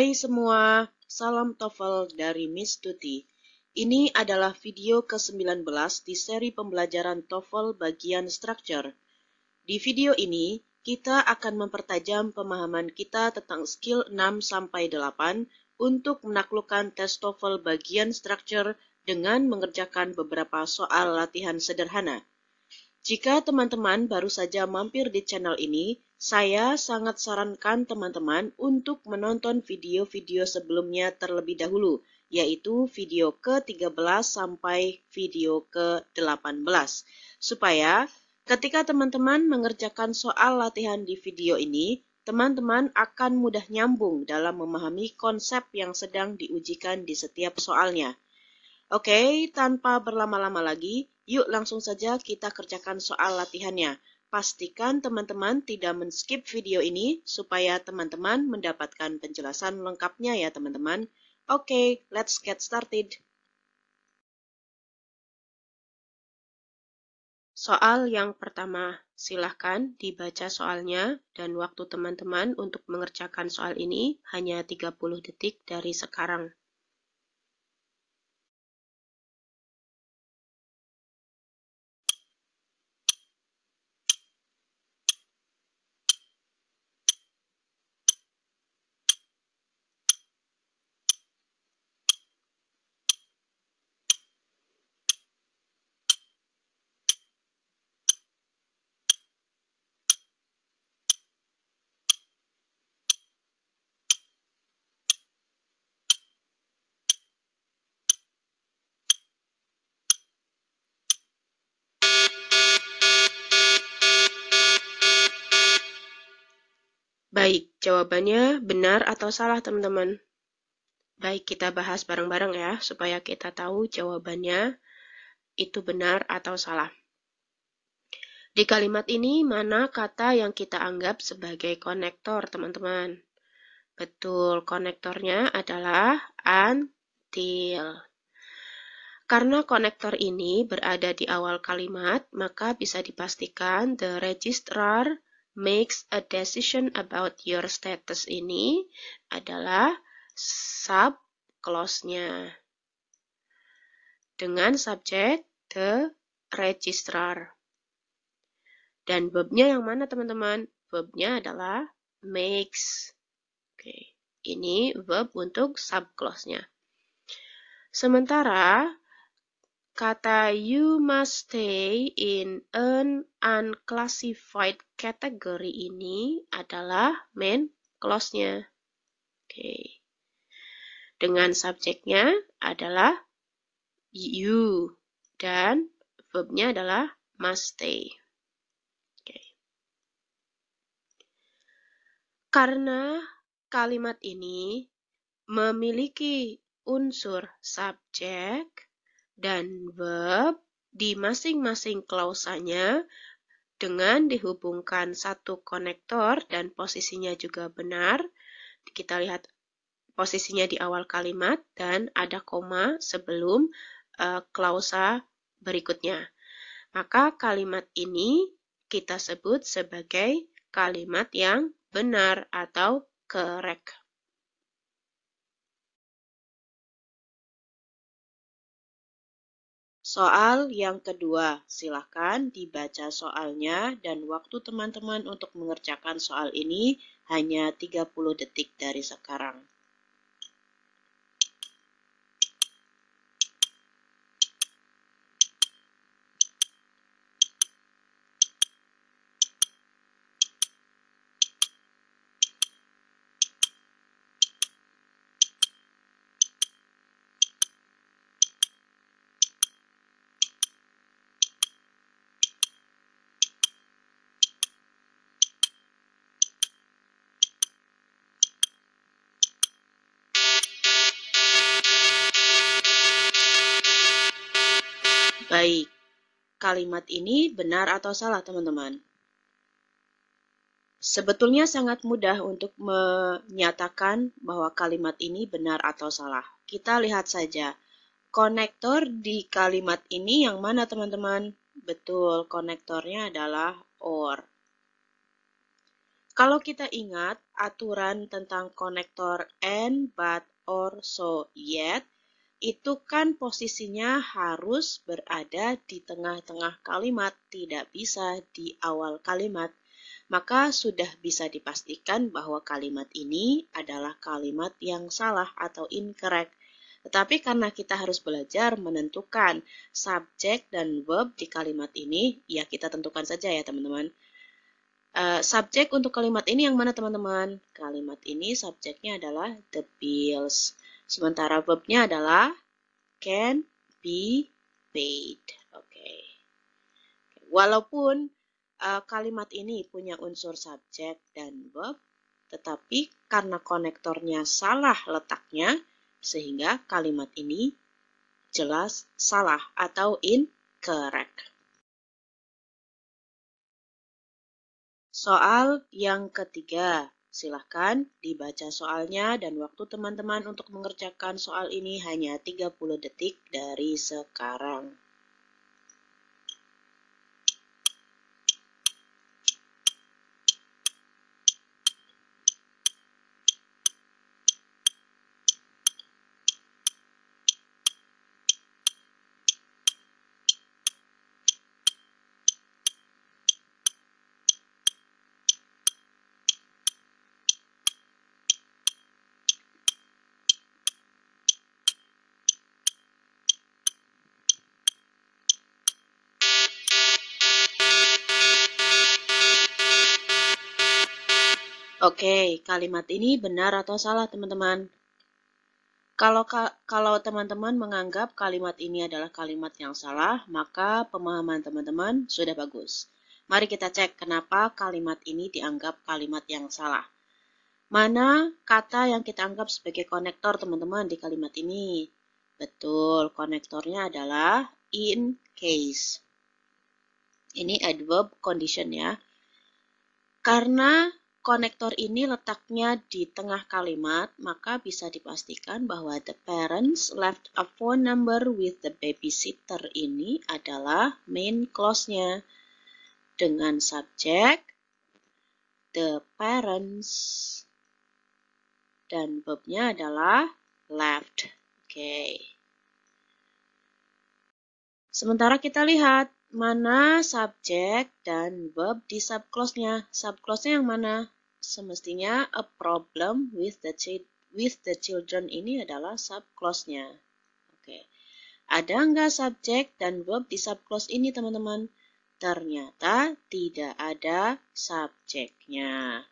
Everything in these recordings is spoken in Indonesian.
Hai semua, salam TOEFL dari Miss Tuti. Ini adalah video ke-19 di seri pembelajaran TOEFL bagian Structure. Di video ini, kita akan mempertajam pemahaman kita tentang skill 6-8 untuk menaklukkan tes TOEFL bagian Structure dengan mengerjakan beberapa soal latihan sederhana. Jika teman-teman baru saja mampir di channel ini, saya sangat sarankan teman-teman untuk menonton video-video sebelumnya terlebih dahulu, yaitu video ke-13 sampai video ke-18, supaya ketika teman-teman mengerjakan soal latihan di video ini, teman-teman akan mudah nyambung dalam memahami konsep yang sedang diujikan di setiap soalnya. Oke, tanpa berlama-lama lagi, yuk langsung saja kita kerjakan soal latihannya. Pastikan teman-teman tidak men-skip video ini supaya teman-teman mendapatkan penjelasan lengkapnya ya teman-teman. Oke, let's get started. Soal yang pertama, silahkan dibaca soalnya dan waktu teman-teman untuk mengerjakan soal ini hanya 30 detik dari sekarang. Baik, jawabannya benar atau salah teman-teman? Baik, kita bahas bareng-bareng ya, supaya kita tahu jawabannya itu benar atau salah. Di kalimat ini, mana kata yang kita anggap sebagai konektor, teman-teman? Betul, konektornya adalah until. Karena konektor ini berada di awal kalimat, maka bisa dipastikan the registrar makes a decision about your status ini adalah subclause-nya. Dengan subjek the registrar. Dan verb-nya yang mana teman-teman? Verb-nya adalah makes. Oke, ini verb untuk subclause-nya. Sementara kata you must stay in an unclassified category ini adalah main clause-nya. Oke. Dengan subjeknya adalah you dan verb-nya adalah must stay. Oke. Karena kalimat ini memiliki unsur subjek dan verb di masing-masing klausanya dengan dihubungkan satu konektor dan posisinya juga benar. Kita lihat posisinya di awal kalimat dan ada koma sebelum klausa berikutnya. Maka kalimat ini kita sebut sebagai kalimat yang benar atau correct. Soal yang kedua, silakan dibaca soalnya dan waktu teman-teman untuk mengerjakan soal ini hanya 30 detik dari sekarang. Baik, kalimat ini benar atau salah teman-teman? Sebetulnya sangat mudah untuk menyatakan bahwa kalimat ini benar atau salah. Kita lihat saja, konektor di kalimat ini yang mana teman-teman? Betul, konektornya adalah or. Kalau kita ingat aturan tentang konektor and, but, or, so, yet, itu kan posisinya harus berada di tengah-tengah kalimat, tidak bisa di awal kalimat. Maka sudah bisa dipastikan bahwa kalimat ini adalah kalimat yang salah atau incorrect. Tetapi karena kita harus belajar menentukan subjek dan verb di kalimat ini, ya kita tentukan saja ya teman-teman. Subjek untuk kalimat ini yang mana teman-teman? Kalimat ini subjeknya adalah the bills. Sementara verbnya adalah can be paid. Oke. Walaupun kalimat ini punya unsur subjek dan verb, tetapi karena konektornya salah letaknya, sehingga kalimat ini jelas salah atau incorrect. Soal yang ketiga, silahkan dibaca soalnya dan waktu teman-teman untuk mengerjakan soal ini hanya 30 detik dari sekarang. Oke, kalimat ini benar atau salah teman-teman? Kalau teman-teman menganggap kalimat ini adalah kalimat yang salah, maka pemahaman teman-teman sudah bagus. Mari kita cek kenapa kalimat ini dianggap kalimat yang salah. Mana kata yang kita anggap sebagai konektor teman-teman di kalimat ini? Betul, konektornya adalah in case. Ini adverb condition ya. Karena konektor ini letaknya di tengah kalimat, maka bisa dipastikan bahwa the parents left a phone number with the babysitter ini adalah main clause-nya. Dengan subjek, the parents, dan verb-nya adalah left. Oke. Sementara kita lihat mana subjek dan verb di subclause-nya. Subclause-nya yang mana? Semestinya a problem with the children ini adalah subclause-nya. Oke. Ada nggak subjek dan verb di subclause ini, teman-teman? Ternyata tidak ada subjeknya.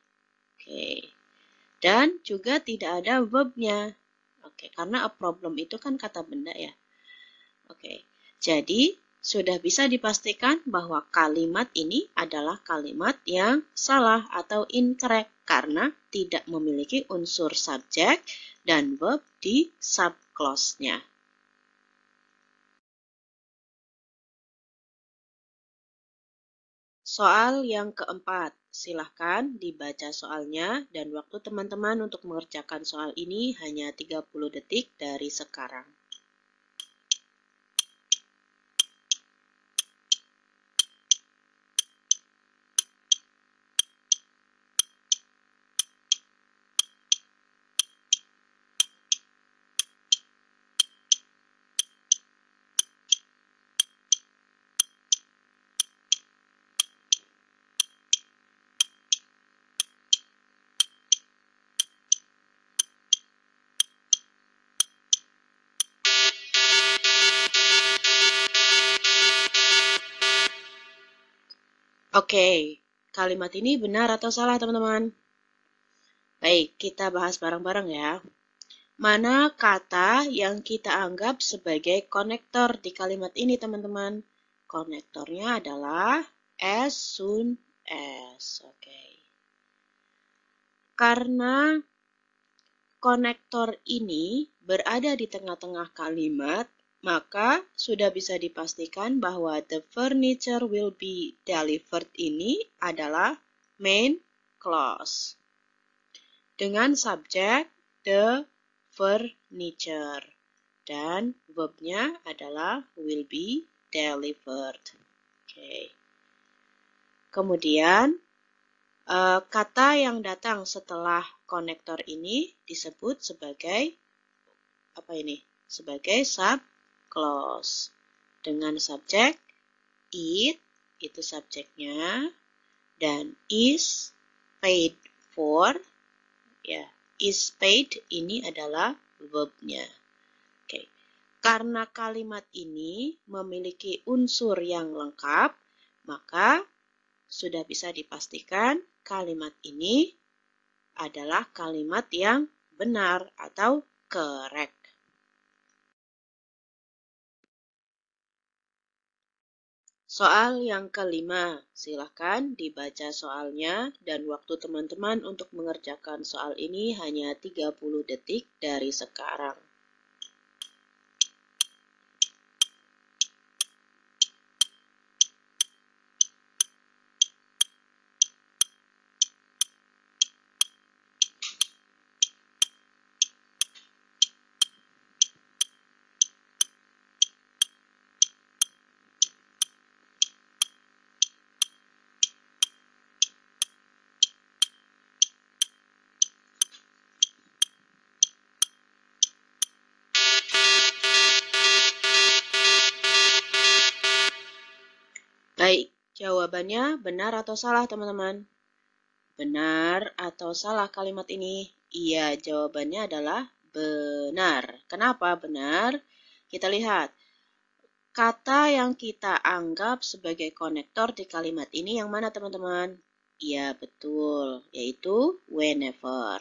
Oke. Dan juga tidak ada verb-nya. Oke, karena a problem itu kan kata benda ya. Oke. Jadi, sudah bisa dipastikan bahwa kalimat ini adalah kalimat yang salah atau incorrect karena tidak memiliki unsur subjek dan verb di subclause-nya. Soal yang keempat, silahkan dibaca soalnya dan waktu teman-teman untuk mengerjakan soal ini hanya 30 detik dari sekarang. Oke, kalimat ini benar atau salah teman-teman? Baik, kita bahas bareng-bareng ya. Mana kata yang kita anggap sebagai konektor di kalimat ini teman-teman? Konektornya adalah as soon as. Oke. Karena konektor ini berada di tengah-tengah kalimat, maka sudah bisa dipastikan bahwa the furniture will be delivered ini adalah main clause. Dengan subjek the furniture. Dan verbnya adalah will be delivered. Oke. Kemudian Kata yang datang setelah konektor ini disebut sebagai apa ini? Sebagai subclause. Dengan subjek it itu subjeknya dan is paid for ya. Is paid ini adalah verbnya. Oke. Karena kalimat ini memiliki unsur yang lengkap, maka sudah bisa dipastikan kalimat ini adalah kalimat yang benar atau correct. Soal yang kelima, silahkan dibaca soalnya dan waktu teman-teman untuk mengerjakan soal ini hanya 30 detik dari sekarang. Baik, jawabannya benar atau salah teman-teman? Benar atau salah kalimat ini? Iya, jawabannya adalah benar. Kenapa benar? Kita lihat. Kata yang kita anggap sebagai konektor di kalimat ini yang mana teman-teman? Iya, betul. Yaitu whenever.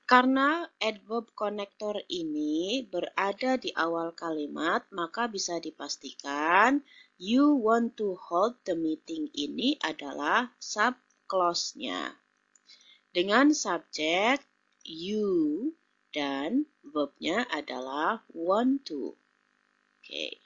Karena adverb konektor ini berada di awal kalimat, maka bisa dipastikan you want to hold the meeting ini adalah subclause-nya. Dengan subjek you dan verbnya adalah want to. Oke.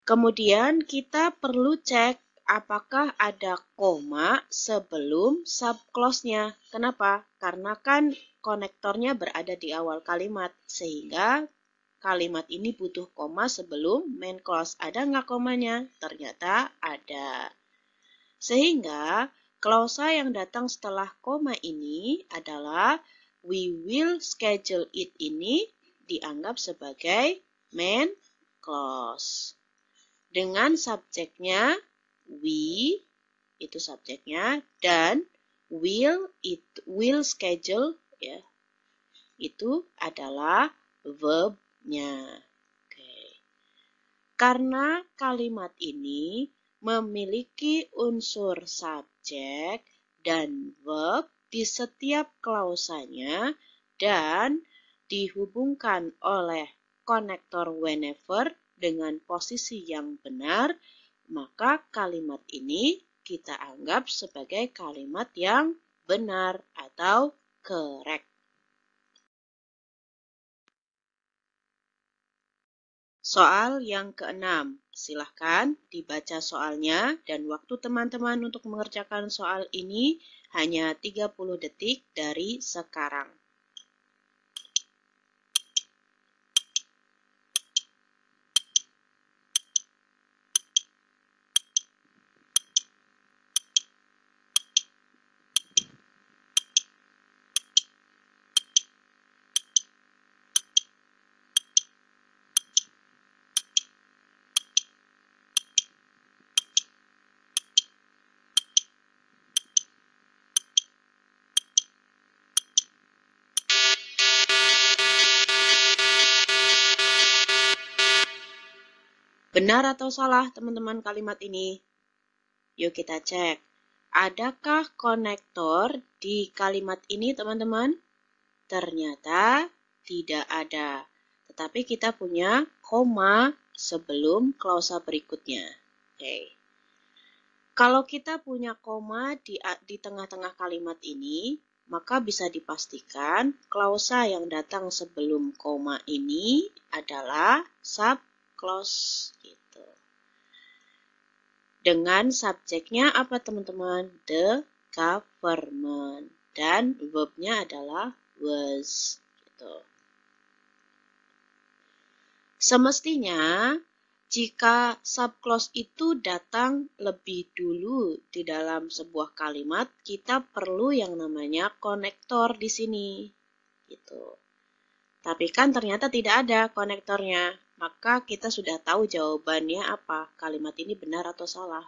Kemudian kita perlu cek apakah ada koma sebelum subclause-nya. Kenapa? Karena kan konektornya berada di awal kalimat, sehingga kalimat ini butuh koma sebelum main clause. Ada nggak komanya? Ternyata ada. Sehingga klausa yang datang setelah koma ini adalah we will schedule it ini dianggap sebagai main clause. Dengan subjeknya we itu subjeknya dan will schedule ya itu adalah verbnya. Oke. Karena kalimat ini memiliki unsur subjek dan verb di setiap klausanya dan dihubungkan oleh konektor whenever dengan posisi yang benar, maka kalimat ini kita anggap sebagai kalimat yang benar atau correct. Soal yang keenam, silahkan dibaca soalnya dan waktu teman-teman untuk mengerjakan soal ini hanya 30 detik dari sekarang. Benar atau salah teman-teman kalimat ini? Yuk kita cek. Adakah konektor di kalimat ini teman-teman? Ternyata tidak ada. Tetapi kita punya koma sebelum klausa berikutnya. Oke. Kalau kita punya koma di tengah-tengah kalimat ini, maka bisa dipastikan klausa yang datang sebelum koma ini adalah subclause gitu. Dengan subjeknya apa teman-teman? The government. Dan verbnya adalah was gitu. Semestinya Jika subclause itu datang lebih dulu di dalam sebuah kalimat, kita perlu yang namanya konektor di sini. Gitu. Tapi kan ternyata tidak ada konektornya, maka kita sudah tahu jawabannya apa, kalimat ini benar atau salah.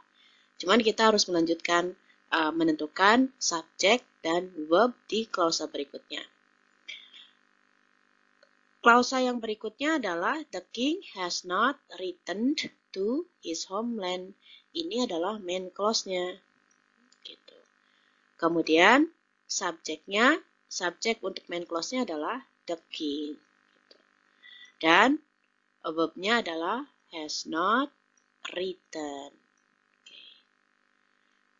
Cuman kita harus melanjutkan menentukan subjek dan verb di klausa berikutnya. Klausa yang berikutnya adalah the king has not returned to his homeland. Ini adalah main clause-nya. Gitu. Kemudian subjeknya, subjek untuk main clause-nya adalah the king. Gitu. Dan verb-nya adalah has not returned.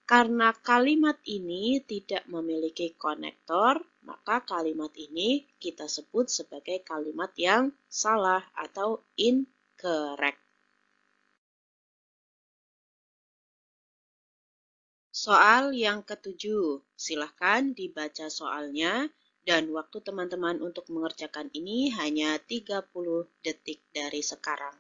Karena kalimat ini tidak memiliki konektor, maka kalimat ini kita sebut sebagai kalimat yang salah atau incorrect. Soal yang ketujuh, silahkan dibaca soalnya dan waktu teman-teman untuk mengerjakan ini hanya 30 detik dari sekarang.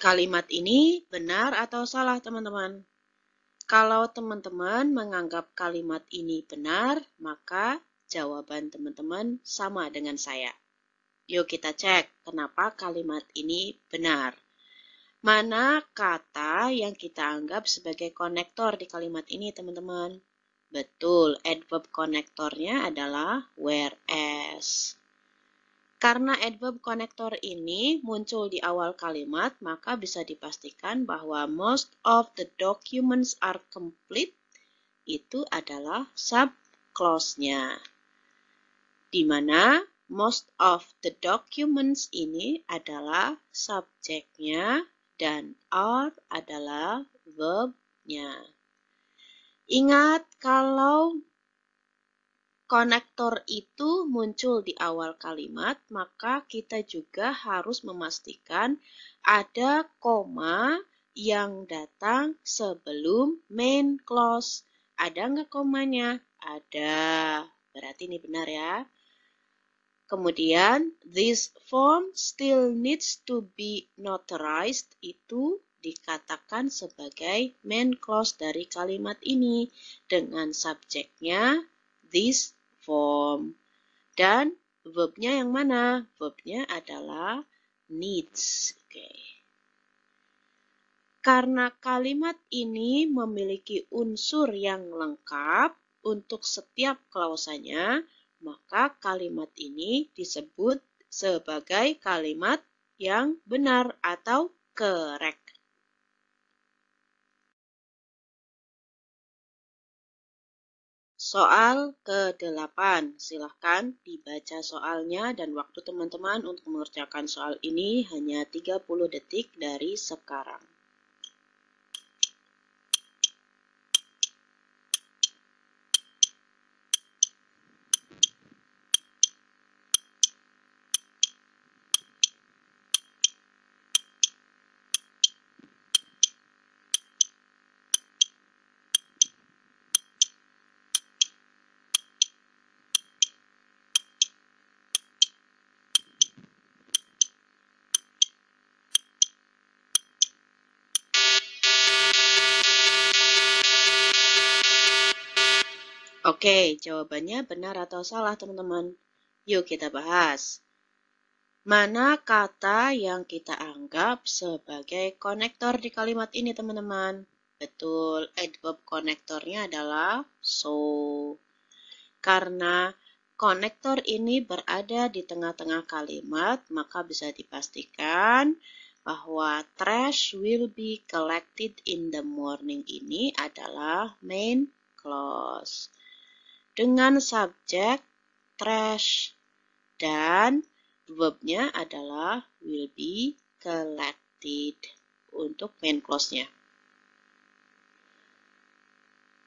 Kalimat ini benar atau salah, teman-teman? Kalau teman-teman menganggap kalimat ini benar, maka jawaban teman-teman sama dengan saya. Yuk kita cek kenapa kalimat ini benar. Mana kata yang kita anggap sebagai konektor di kalimat ini, teman-teman? Betul, adverb konektornya adalah whereas. Karena adverb konektor ini muncul di awal kalimat, maka bisa dipastikan bahwa most of the documents are complete itu adalah subclause-nya. Di mana most of the documents ini adalah subjeknya dan are adalah verb-nya. Ingat kalau konektor itu muncul di awal kalimat, maka kita juga harus memastikan ada koma yang datang sebelum main clause. Ada nggak komanya? Ada. Berarti ini benar ya. Kemudian, this form still needs to be notarized itu dikatakan sebagai main clause dari kalimat ini dengan subjeknya this form. Dan verbnya yang mana? Verbnya adalah needs. Karena kalimat ini memiliki unsur yang lengkap untuk setiap klausanya, maka kalimat ini disebut sebagai kalimat yang benar atau correct. Soal ke-8, silahkan dibaca soalnya dan waktu teman-teman untuk mengerjakan soal ini hanya 30 detik dari sekarang. Oke, jawabannya benar atau salah, teman-teman? Yuk kita bahas. Mana kata yang kita anggap sebagai konektor di kalimat ini, teman-teman? Betul, adverb konektornya adalah so. Karena konektor ini berada di tengah-tengah kalimat, maka bisa dipastikan bahwa trash will be collected in the morning ini adalah main clause. Dengan subjek trash Dan verbnya adalah will be collected untuk main clause-nya.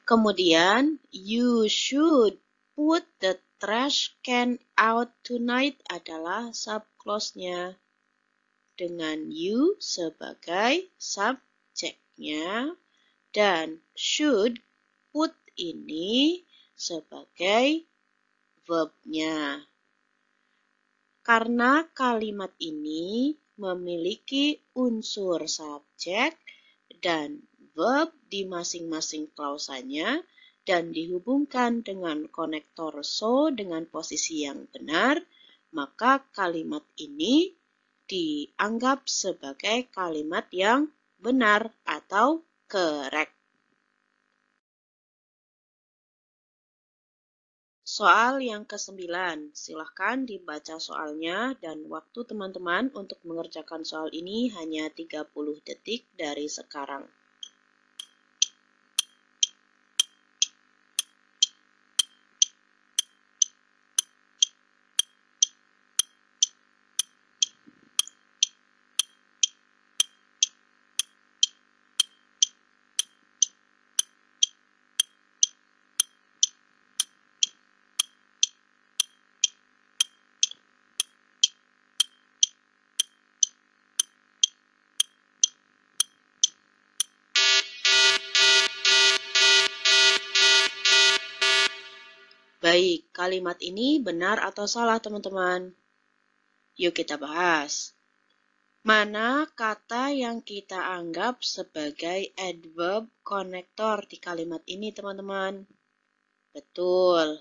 Kemudian, you should put the trash can out tonight adalah subclause-nya dengan you sebagai subjeknya dan should put ini sebagai verbnya. Karena kalimat ini memiliki unsur subjek dan verb di masing-masing klausanya dan dihubungkan dengan konektor so dengan posisi yang benar, maka kalimat ini dianggap sebagai kalimat yang benar atau correct. Soal yang ke-9, silahkan dibaca soalnya dan waktu teman-teman untuk mengerjakan soal ini hanya 30 detik dari sekarang. Baik, kalimat ini benar atau salah teman-teman? Yuk kita bahas. Mana kata yang kita anggap sebagai adverb konektor di kalimat ini teman-teman? Betul.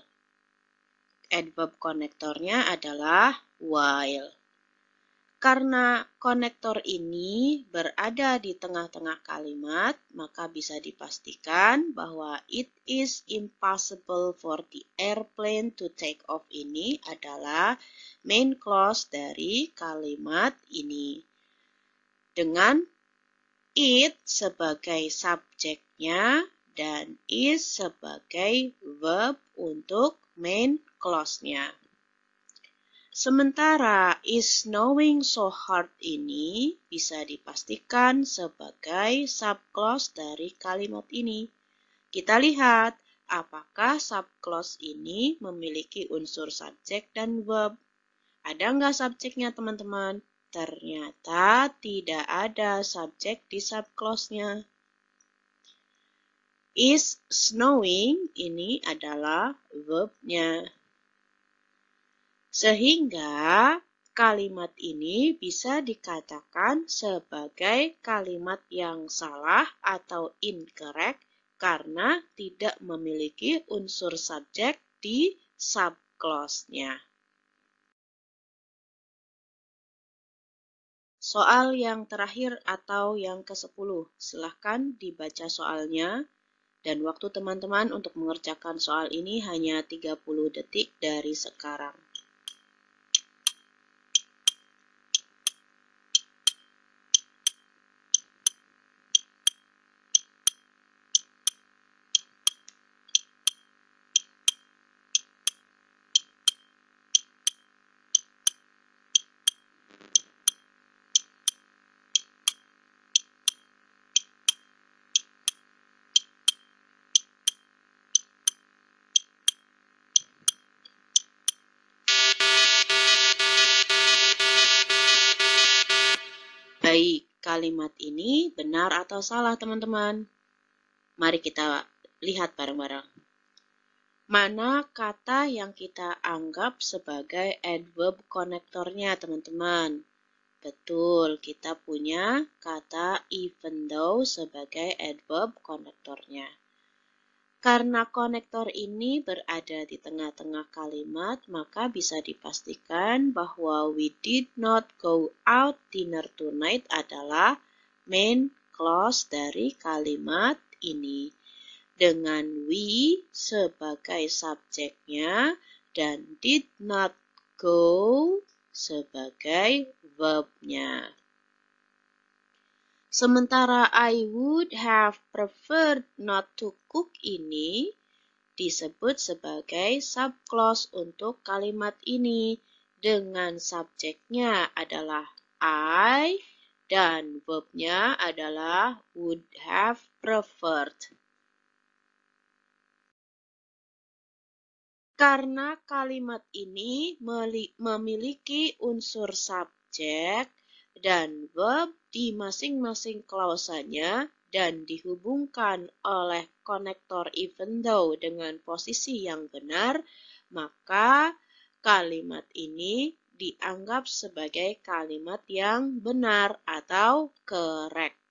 Adverb konektornya adalah while. Karena konektor ini berada di tengah-tengah kalimat, maka bisa dipastikan bahwa it is impossible for the airplane to take off ini adalah main clause dari kalimat ini. Dengan it sebagai subjeknya dan is sebagai verb untuk main clause-nya. Sementara is snowing so hard ini bisa dipastikan sebagai subclause dari kalimat ini. Kita lihat apakah subclause ini memiliki unsur subjek dan verb. Ada nggak subjeknya teman-teman? Ternyata tidak ada subjek di subclause-nya. Is snowing ini adalah verb-nya. Sehingga kalimat ini bisa dikatakan sebagai kalimat yang salah atau incorrect karena tidak memiliki unsur subjek di subclause-nya. Soal yang terakhir atau yang ke-10, silahkan dibaca soalnya dan waktu teman-teman untuk mengerjakan soal ini hanya 30 detik dari sekarang. Baik, kalimat ini benar atau salah teman-teman? Mari kita lihat bareng-bareng. Mana kata yang kita anggap sebagai adverb konektornya teman-teman? Betul, kita punya kata even though sebagai adverb konektornya. Karena konektor ini berada di tengah-tengah kalimat, maka bisa dipastikan bahwa we did not go out dinner tonight adalah main clause dari kalimat ini. Dengan we sebagai subjeknya dan did not go sebagai verbnya. Sementara I would have preferred not to cook ini disebut sebagai subclause untuk kalimat ini dengan subjeknya adalah I dan verbnya adalah would have preferred. Karena kalimat ini memiliki unsur subjek dan verb di masing-masing klausanya dan dihubungkan oleh konektor even though dengan posisi yang benar, maka kalimat ini dianggap sebagai kalimat yang benar atau correct.